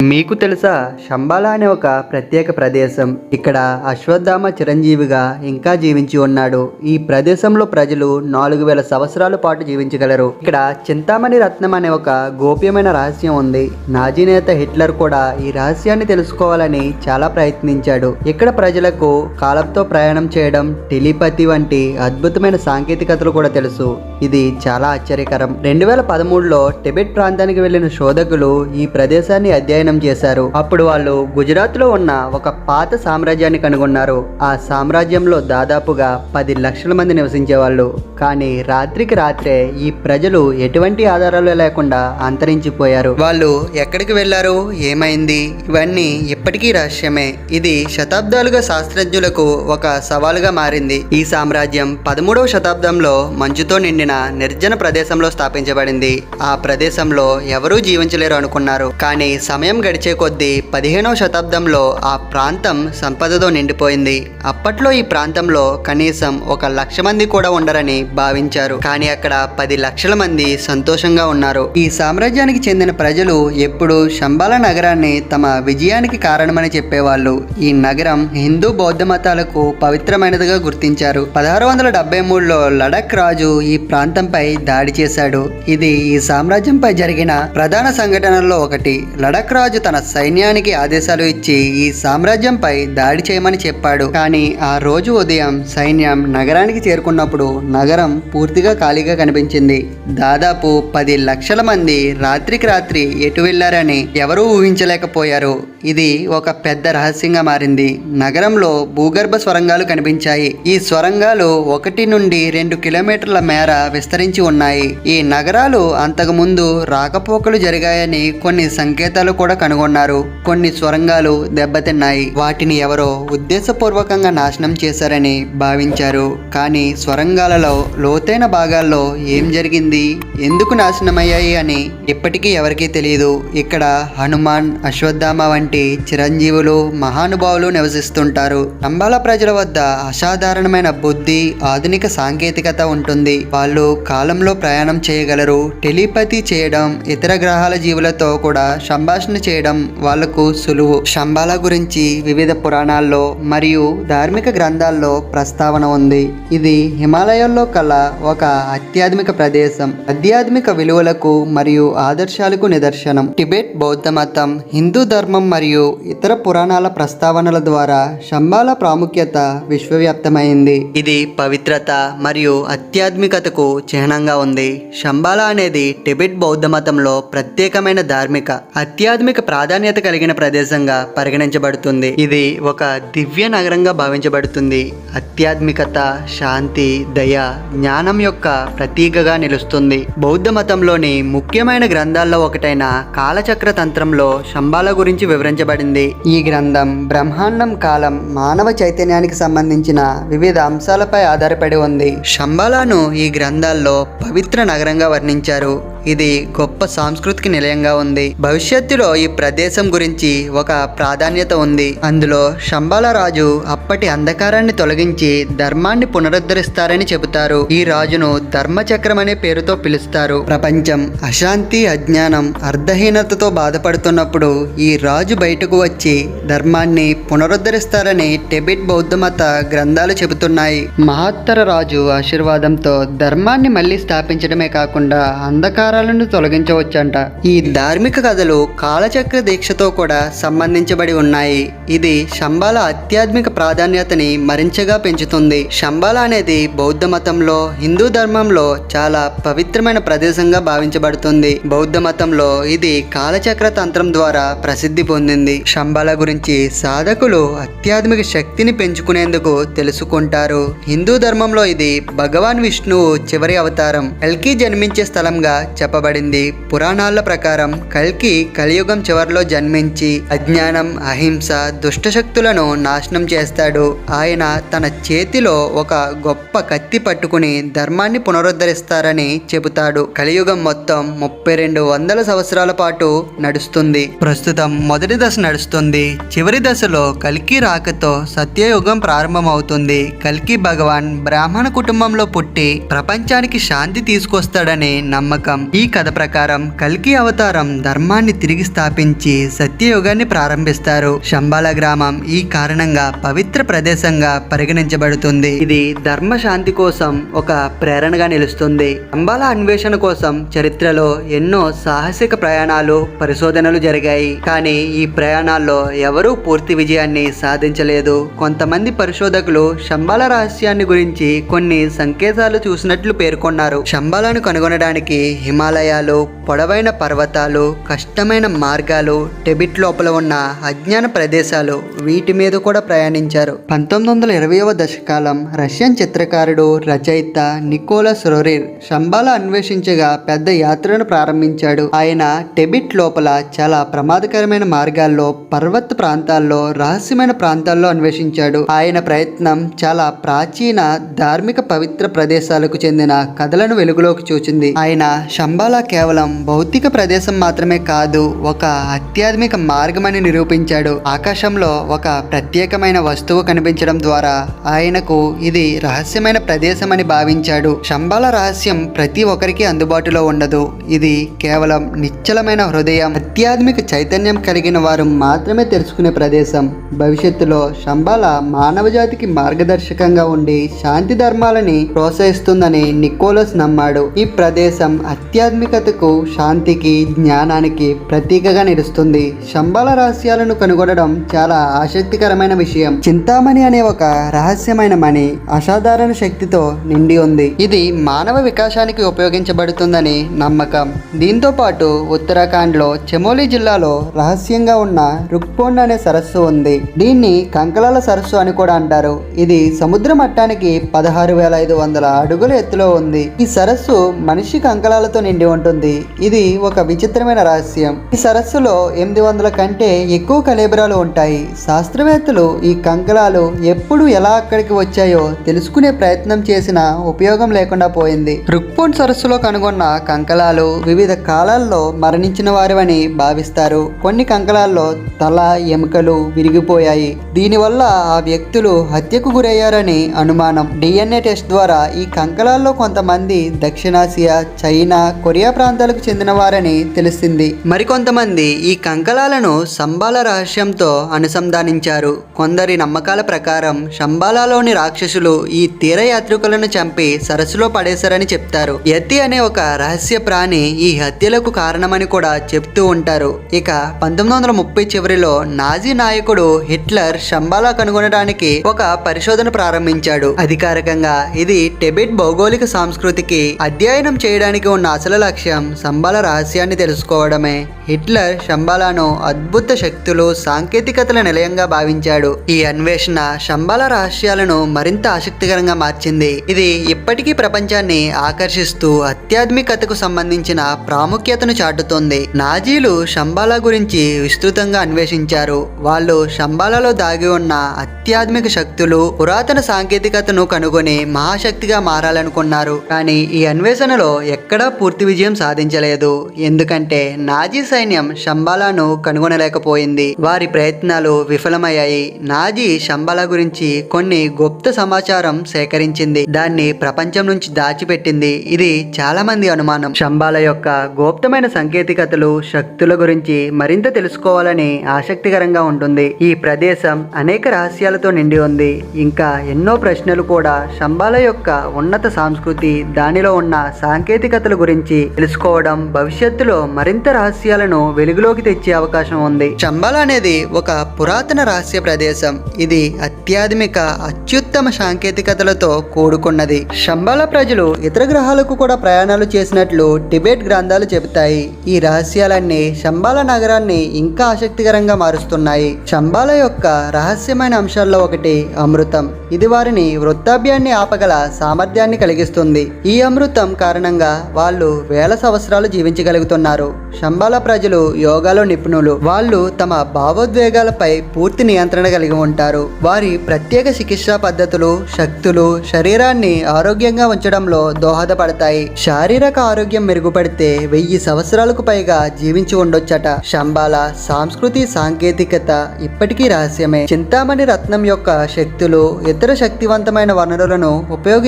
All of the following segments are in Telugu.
మీకు తెలుసా, శంబాలా అనే ఒక ప్రత్యేక ప్రదేశం. ఇక్కడ అశ్వత్థామ చిరంజీవిగా ఇంకా జీవించి ఉన్నాడు. ఈ ప్రదేశంలో ప్రజలు 4000 సంవత్సరాల పాటు జీవించగలరు. ఇక్కడ చింతామణి రత్నం అనే ఒక గోప్యమైన రహస్యం ఉంది. నాజీ నేత హిట్లర్ కూడా ఈ రహస్యాన్ని తెలుసుకోవాలని చాలా ప్రయత్నించాడు. ఇక్కడ ప్రజలకు కాలంతో ప్రయాణం చేయడం, టెలిపతి వంటి అద్భుతమైన సాంకేతికతలు కూడా తెలుసు. ఇది చాలా ఆశ్చర్యకరం. 2013లో టిబెట్ ప్రాంతానికి వెళ్లిన శోధకులు ఈ ప్రదేశాన్ని అధ్యయనం చేశారు. అప్పుడు వాళ్ళు గుజరాత్ లో ఉన్న ఒక పాత సామ్రాజ్యాన్ని కనుగొన్నారు. ఆ సామ్రాజ్యంలో దాదాపుగా 10 లక్షల మంది నివసించేవాళ్ళు. కానీ రాత్రికి రాత్రే ఈ ప్రజలు ఎటువంటి ఆధారాలు లేకుండా అంతరించిపోయారు. వాళ్ళు ఎక్కడికి వెళ్లారు, ఏమైంది, ఇవన్నీ ఇప్పటికీ రహస్యమే. ఇది శతాబ్దాలుగా శాస్త్రజ్ఞులకు ఒక సవాలుగా మారింది. ఈ సామ్రాజ్యం 13వ శతాబ్దంలో మంచుతో నిండిన నిర్జన ప్రదేశంలో స్థాపించబడింది. ఆ ప్రదేశంలో ఎవరూ జీవించలేరు అనుకున్నారు. కానీ సమయం గడిచే కొద్దీ 15వ శతాబ్దంలో ఆ ప్రాంతం సంపదతో నిండిపోయింది. అప్పట్లో ఈ ప్రాంతంలో కనీసం 1,00,000 మంది కూడా ఉండరని భావించారు. కానీ అక్కడ 10 లక్షల మంది సంతోషంగా ఉన్నారు. ఈ సామ్రాజ్యానికి చెందిన ప్రజలు ఎప్పుడూ శంబాలా నగరాన్ని తమ విజయానికి కారణమని చెప్పేవాళ్ళు. ఈ నగరం హిందూ బౌద్ధ మతాలకు పవిత్రమైనదిగా గుర్తించారు. 1673లో లడక్ రాజు ఈ ప్రాంతంపై దాడి చేశాడు. ఇది ఈ సామ్రాజ్యంపై జరిగిన ప్రధాన సంఘటనల్లో ఒకటి. లడక్ రాజు తన సైన్యానికి ఆదేశాలు ఇచ్చి ఈ సామ్రాజ్యంపై దాడి చేయమని చెప్పాడు. కానీ ఆ రోజు ఉదయం సైన్యం నగరానికి చేరుకున్నప్పుడు నగరం పూర్తిగా ఖాళీగా కనిపించింది. దాదాపు 10 లక్షల మంది రాత్రికి రాత్రి ఎటు వెళ్లారని ఎవరూ ఊహించలేకపోయారు. ఇది ఒక పెద్ద రహస్యంగా మారింది. నగరంలో భూగర్భ స్వరంగాలు కనిపించాయి. ఈ స్వరంగాలు 1 నుండి 2 కిలోమీటర్ల మేర విస్తరించి ఉన్నాయి. ఈ నగరాలు అంతకుముందు రాకపోకలు జరిగాయని కొన్ని సంకేతాలు కూడా కనుగొన్నారు. కొన్ని స్వరంగాలు దెబ్బతిన్నాయి. వాటిని ఎవరో ఉద్దేశపూర్వకంగా నాశనం చేశారని భావించారు. కానీ స్వరంగాలలో లోతైన భాగాల్లో ఏం జరిగింది, ఎందుకు నాశనమయ్యాయి అని ఇప్పటికీ ఎవరికీ తెలియదు. ఇక్కడ హనుమాన్, అశ్వత్థామ వంటి చిరంజీవులు, మహానుభావులు నివసిస్తుంటారు. శంబాలా ప్రజల వద్ద అసాధారణమైన బుద్ధి, ఆధునిక సాంకేతికత ఉంటుంది. వాళ్ళు కాలంలో ప్రయాణం చేయగలరు, టెలిపతి చేయడం, ఇతర గ్రహాల జీవులతో కూడా సంభాషణ చేయడం వాళ్లకు సులువు. శంబాలా గురించి వివిధ పురాణాల్లో మరియు ధార్మిక గ్రంథాల్లో ప్రస్తావన ఉంది. ఇది హిమాలయాల్లో కల ఒక ఆధ్యాత్మిక ప్రదేశం. ఆధ్యాత్మిక విలువలకు మరియు ఆదర్శాలకు నిదర్శనం. టిబెట్ బౌద్ధ మతం, హిందూ ధర్మం మరియు ఇతర పురాణాల ప్రస్తావనల ద్వారా శంబాలా ప్రాముఖ్యత విశ్వవ్యాప్తమైంది. ఇది పవిత్రత మరియు ఆధ్యాత్మికతకు చిహ్నంగా ఉంది. శంబాలా అనేది టిబెట్ బౌద్ధ మతంలో ప్రత్యేకమైన ధార్మిక, ఆధ్యాత్మిక ప్రాధాన్యత కలిగిన ప్రదేశంగా పరిగణించబడుతుంది. ఇది ఒక దివ్య నగరంగా భావించబడుతుంది. ఆధ్యాత్మికత, శాంతి, దయ, జ్ఞానం యొక్క ప్రతీకగా నిలుస్తుంది. బౌద్ధ మతంలోని ముఖ్యమైన గ్రంథాల్లో ఒకటైన కాలచక్ర తంత్రంలో శంబాలా గురించి వివరించబడింది. ఈ గ్రంథం బ్రహ్మాండం, కాలం, మానవ చైతన్యానికి సంబంధించిన వివిధ అంశాలపై ఆధారపడి ఉంది. శంబాలాను ఈ గ్రంథాల్లో పవిత్ర నగరంగా వర్ణించారు. ఇది గొప్ప సాంస్కృతిక నిలయంగా ఉంది. భవిష్యత్తులో ఈ ప్రదేశం గురించి ఒక ప్రాధాన్యత ఉంది. అందులో శంబాలా రాజు అప్పటి అంధకారాన్ని తొలగించి ధర్మాన్ని పునరుద్ధరిస్తారని చెబుతారు. ఈ రాజును ధర్మచక్రం అనే పేరుతో పిలుస్తారు. ప్రపంచం అశాంతి, అజ్ఞానం, అర్ధహీనతతో బాధపడుతున్నప్పుడు ఈ రాజు బయటకు వచ్చి ధర్మాన్ని పునరుద్ధరిస్తారని టిబెట్ బౌద్ధ మత గ్రంథాలు చెబుతున్నాయి. మహత్తర రాజు ఆశీర్వాదంతో ధర్మాన్ని మళ్ళీ స్థాపించడమే కాకుండా అంధకార తొలగించవచ్చంట. ఈ ధార్మిక కథలు కాలచక్ర దీక్షతో కూడా సంబంధించబడి ఉన్నాయి. ఇది శంబాలా ఆధ్యాత్మిక ప్రాధాన్యతని మరింతగా పెంచుతుంది. శంబాలా అనేది బౌద్ధ మతంలో, హిందూ ధర్మంలో చాలా పవిత్రమైన ప్రదేశంగా భావించబడుతుంది. బౌద్ధ మతంలో ఇది కాలచక్ర తంత్రం ద్వారా ప్రసిద్ధి పొందింది. శంబాలా గురించి సాధకులు ఆధ్యాత్మిక శక్తిని పెంచుకునేందుకు తెలుసుకుంటారు. హిందూ ధర్మంలో ఇది భగవాన్ విష్ణువు చివరి అవతారం, కల్కి జన్మించే స్థలంగా చెప్పబడింది. పురాణాల ప్రకారం కల్కి కలియుగం చివరిలో జన్మించి అజ్ఞానం, అహింస, దుష్టశక్తులను నాశనం చేస్తాడు. ఆయన తన చేతిలో ఒక గొప్ప కత్తి పట్టుకుని ధర్మాన్ని పునరుద్ధరిస్తారని చెబుతాడు. కలియుగం మొత్తం 3200 సంవత్సరాల పాటు నడుస్తుంది. ప్రస్తుతం మొదటి దశ నడుస్తుంది. చివరి దశలో కల్కి రాకతో సత్యయుగం ప్రారంభమవుతుంది. కల్కి భగవాన్ బ్రాహ్మణ కుటుంబంలో పుట్టి ప్రపంచానికి శాంతి తీసుకొస్తాడని నమ్మకం. ఈ కథ ప్రకారం కల్కి అవతారం ధర్మాన్ని తిరిగి స్థాపించి సత్యయుగాన్ని ప్రారంభిస్తారు. శంబాల గ్రామం ఈ కారణంగా పవిత్ర ప్రదేశంగా పరిగణించబడుతుంది. ఇది ధర్మ శాంతి కోసం ఒక ప్రేరణగా నిలుస్తుంది. శంబాల అన్వేషణ కోసం చరిత్రలో ఎన్నో సాహసిక ప్రయాణాలు పరిశోధనలు జరిగాయి. కానీ ఈ ప్రయాణాల్లో ఎవరూ పూర్తి విజయాన్ని సాధించలేదు. కొంతమంది పరిశోధకులు శంబాల రహస్యాన్ని గురించి కొన్ని సంకేతాలు చూసినట్లు పేర్కొన్నారు. శంబాలను కనుగొనడానికి హిమాలయాలు, పొడవైన పర్వతాలు, కష్టమైన మార్గాలు, టిబెట్ లోపల ఉన్న అజ్ఞాన ప్రదేశాలు, వీటి మీద కూడా ప్రయాణించారు. 1920వ దశకాలం రష్యన్ చిత్రకారుడు, రచయిత నికోలస్ రొరిర్ శంబాల అన్వేషించగా పెద్ద యాత్రను ప్రారంభించాడు. ఆయన టిబెట్ లోపల చాలా ప్రమాదకరమైన మార్గాల్లో, పర్వత ప్రాంతాల్లో, రహస్యమైన ప్రాంతాల్లో అన్వేషించాడు. ఆయన ప్రయత్నం చాలా ప్రాచీన ధార్మిక పవిత్ర ప్రదేశాలకు చెందిన కథలను వెలుగులోకి చూచింది. ఆయన శంబాల కేవలం భౌతిక ప్రదేశం మాత్రమే కాదు, ఒక ఆధ్యాత్మిక మార్గమని నిరూపించాడు. ఆకాశంలో ఒక ప్రత్యేకమైన వస్తువు కనిపించడం ద్వారా ఆయనకు ఇది రహస్యమైన ప్రదేశం అని భావించాడు. శంబాల రహస్యం ప్రతి ఒక్కరికి అందుబాటులో ఉండదు. ఇది కేవలం నిశ్చలమైన హృదయం, ఆధ్యాత్మిక చైతన్యం కలిగిన వారు మాత్రమే తెలుసుకునే ప్రదేశం. భవిష్యత్తులో శంబాల మానవ జాతికి మార్గదర్శకంగా ఉండి శాంతి ధర్మాలని ప్రోత్సహిస్తుందని నికోలస్ నమ్మాడు. ఈ ప్రదేశం ఆధ్యాత్మికతకు, శాంతికి, జ్ఞానానికి ప్రతీకగా నిలుస్తుంది. శంబాల రహస్యాలను కనుగొనడం చాలా ఆసక్తికరమైన విషయం. చింతామణి అనే ఒక రహస్యమైన మణి అసాధారణ శక్తితో నిండి ఉంది. ఇది మానవ వికాసానికి ఉపయోగించబడుతుందని నమ్మకం. దీంతో పాటు ఉత్తరాఖండ్లో చమోలి జిల్లాలో రహస్యంగా ఉన్న రుక్పోండ్ అనే సరస్సు ఉంది. దీన్ని కంకలాల సరస్సు అని కూడా అంటారు. ఇది సముద్ర మట్టానికి 16,500 అడుగుల ఎత్తులో ఉంది. ఈ సరస్సు మనిషి కంకలాలతో నిండి ఉంటుంది. ఇది ఒక విచిత్రమైన రహస్యం. ఈ సరస్సులో 800 కంటే ఎక్కువ కళేబరాలు ఉంటాయి. శాస్త్రవేత్తలు ఈ కంకలాలు ఎప్పుడు ఎలా అక్కడికి వచ్చాయో తెలుసుకునే ప్రయత్నం చేసిన ఉపయోగం లేకుండా పోయింది. రుక్పోండ్ సరస్సులో కనుగొన్న కంకలాలు వివిధ కాలాల్లో మరణించిన వారివని భావిస్తారు. కొన్ని కంకలాల్లో తల, ఎముకలు విరిగిపోయాయి. దీనివల్ల ఆ వ్యక్తులు హత్యకు గురయ్యారని అనుమానం. DNA టెస్ట్ ద్వారా ఈ కంకలాల్లో కొంతమంది దక్షిణాసియా, చైనా, కొరియా ప్రాంతాలకు చెందిన వారని తెలిసింది. మరికొంతమంది ఈ కంకలాలను శంబాల రహస్యంతో అనుసంధానించారు. కొందరి నమ్మకాల ప్రకారం శంబాలలోని రాక్షసులు ఈ తీరయాత్రికులను చంపి సరస్సులో పడేశారని చెప్తారు. యతి అనే ఒక రహస్య ప్రాణి ఈ హత్యలకు కారణమని కూడా చెప్తూ ఉంటారు. ఇక 1930 చివరిలో నాజీ నాయకుడు హిట్లర్ శంబాల కనుగొనడానికి ఒక పరిశోధన ప్రారంభించాడు. అధికారికంగా ఇది టిబెట్ భౌగోళిక సంస్కృతికి అధ్యయనం చేయడానికి ఉన్న అసలు లక్ష్యం శంబాల రహస్యాన్ని తెలుసుకోవడమే. హిట్లర్ శంబాలను అద్భుత శక్తులు, సాంకేతికతల నిలయంగా భావించాడు. ఈ అన్వేషణ శంబాల రహస్యాలను మరింత ఆసక్తికరంగా మార్చింది. ఇది ఇప్పటికీ ప్రపంచాన్ని ఆకర్షిస్తూ ఆధ్యాత్మికతకు సంబంధించిన ప్రాముఖ్యతను చాటుతోంది. నాజీలు శంబాల గురించి విస్తృతంగా అన్వేషించారు. వాళ్ళు శంబాలలో దాగి ఉన్న ఆధ్యాత్మిక శక్తులు, పురాతన సాంకేతికతను కనుగొని మహాశక్తిగా మారాలనుకున్నారు. కానీ ఈ అన్వేషణలో ఎక్కడా పూర్తి విజయం సాధించలేదు. ఎందుకంటే నాజీ సైన్యం శంబాలను కనుగొనలేకపోయింది. వారి ప్రయత్నాలు విఫలమయ్యాయి. నాజీ శంబాల గురించి కొన్ని గుప్త సమాచారం సేకరించింది. దాన్ని ప్రపంచం నుంచి దాచిపెట్టింది. ఇది చాలా మంది అనుమానం. శంబాల యొక్క గుప్తమైన సాంకేతికతలు, శక్తుల గురించి మరింత తెలుసుకోవాలని ఆసక్తికరంగా ఉంటుంది. ఈ ప్రదేశం అనేక రహస్యాలతో నిండి ఉంది. ఇంకా ఎన్నో ప్రశ్నలు కూడా. శంబాల యొక్క ఉన్నత సంస్కృతి, దానిలో ఉన్న సాంకేతికతల గురించి తెలుసుకోవడం భవిష్యత్తులో మరింత రహస్యాలను వెలుగులోకి తెచ్చే అవకాశం ఉంది. శంబాల అనేది ఒక పురాతన రహస్య ప్రదేశం. ఇది అత్యాధునిక, అత్యుత్తమ సాంకేతికతలతో కూడుకున్నది. శంబాల ప్రజలు ఇతర గ్రహాలకు కూడా ప్రయాణాలు చేసినట్లు టిబెట్ గ్రంథాలు చెబుతాయి. ఈ రహస్యాలన్నీ శంబాల నగరాన్ని ఇంకా ఆసక్తికరంగా మారుస్తున్నాయి. శంబాల యొక్క రహస్యమైన అంశాల్లో ఒకటి అమృతం. ఇది వారిని వృద్ధాప్యాన్ని ఆపగల సామర్థ్యాన్ని కలిగిస్తుంది. ఈ అమృతం కారణంగా వాళ్ళు వేల సంవత్సరాలు జీవించగలుగుతున్నారు. శంబాల ప్రజలు యోగాలో నిపుణులు. వాళ్ళు తమ భావోద్వేగాలపై పూర్తి నియంత్రణ కలిగి ఉంటారు. వారి ప్రత్యేక చికిత్సా పద్ధతులు, శక్తులు శరీరాన్ని ఆరోగ్యంగా ఉంచడంలో దోహదపడతాయి. శారీరక ఆరోగ్యం మెరుగుపడితే 1000 సంవత్సరాలకు పైగా జీవించి ఉండొచ్చట. శంబాల సంస్కృతి, సాంకేతికత ఇప్పటికీ రహస్యమే. చింతామణి రత్నం యొక్క శక్తులు, ఇతర శక్తివంతమైన వనరులను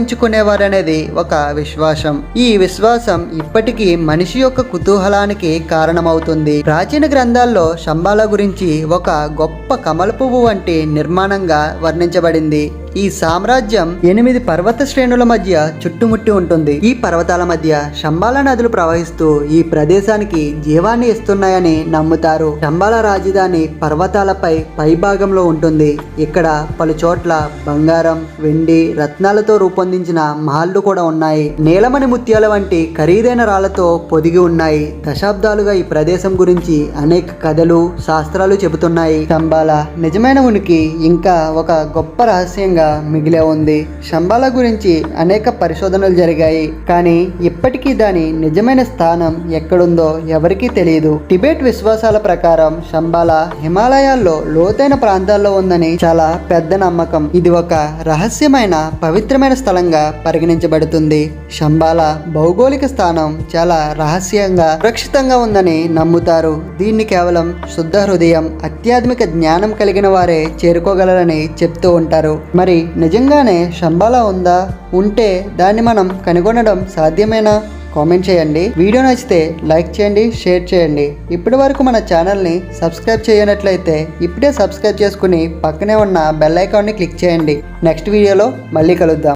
ఉపయోగించుకునేవారనేది ఒక విశ్వాసం. ఈ విశ్వాసం ఇప్పటికీ మనిషి యొక్క కుతూహలానికి కారణమవుతుంది. ప్రాచీన గ్రంథాల్లో శంబాలా గురించి ఒక గొప్ప కమల పువ్వు వంటి నిర్మాణంగా వర్ణించబడింది. ఈ సామ్రాజ్యం 8 పర్వత శ్రేణుల మధ్య చుట్టుముట్టి ఉంటుంది. ఈ పర్వతాల మధ్య శంబాలా నదులు ప్రవహిస్తూ ఈ ప్రదేశానికి జీవాన్ని ఇస్తున్నాయని నమ్ముతారు. శంబాలా రాజధాని పర్వతాలపై పైభాగంలో ఉంటుంది. ఇక్కడ పలు చోట్ల బంగారం, వెండి, రత్నాలతో రూపొందించిన మహల్లు కూడా ఉన్నాయి. నీలమణి ముత్యాల వంటి ఖరీదైన రాళ్లతో పొదిగి ఉన్నాయి. దశాబ్దాలుగా ఈ ప్రదేశం గురించి అనేక కథలు, శాస్త్రాలు చెబుతున్నాయి. శంబాలా నిజమైన ఉనికి ఇంకా ఒక గొప్ప రహస్యంగా మిగిలే ఉంది. శంబాలా గురించి అనేక పరిశోధనలు జరిగాయి, కానీ ఇప్పటికీ దాని నిజమైన స్థానం ఎక్కడుందో ఎవరికీ తెలియదు. టిబెట్ విశ్వాసాల ప్రకారం శంబాలా హిమాలయాల్లో లోతైన ప్రాంతాల్లో ఉందని చాలా పెద్ద నమ్మకం. ఇది ఒక రహస్యమైన పవిత్రమైన స్థలంగా పరిగణించబడుతుంది. శంబాలా భౌగోళిక స్థానం చాలా రహస్యంగా సురక్షితంగా ఉందని నమ్ముతారు. దీన్ని కేవలం శుద్ధ హృదయం, అత్యాధునిక జ్ఞానం కలిగిన వారే చేరుకోగలరని చెప్తూ ఉంటారు. మరి నిజంగానే శంబాలా ఉందా? ఉంటే దాన్ని మనం కనుగొనడం సాధ్యమేనా? కామెంట్ చేయండి. వీడియో నచ్చితే లైక్ చేయండి, షేర్ చేయండి. ఇప్పటి వరకు మన ఛానల్ని సబ్స్క్రైబ్ చేయనట్లయితే ఇప్పుడే సబ్స్క్రైబ్ చేసుకుని పక్కనే ఉన్న బెల్ ఐకాన్ని క్లిక్ చేయండి. నెక్స్ట్ వీడియోలో మళ్ళీ కలుద్దాం.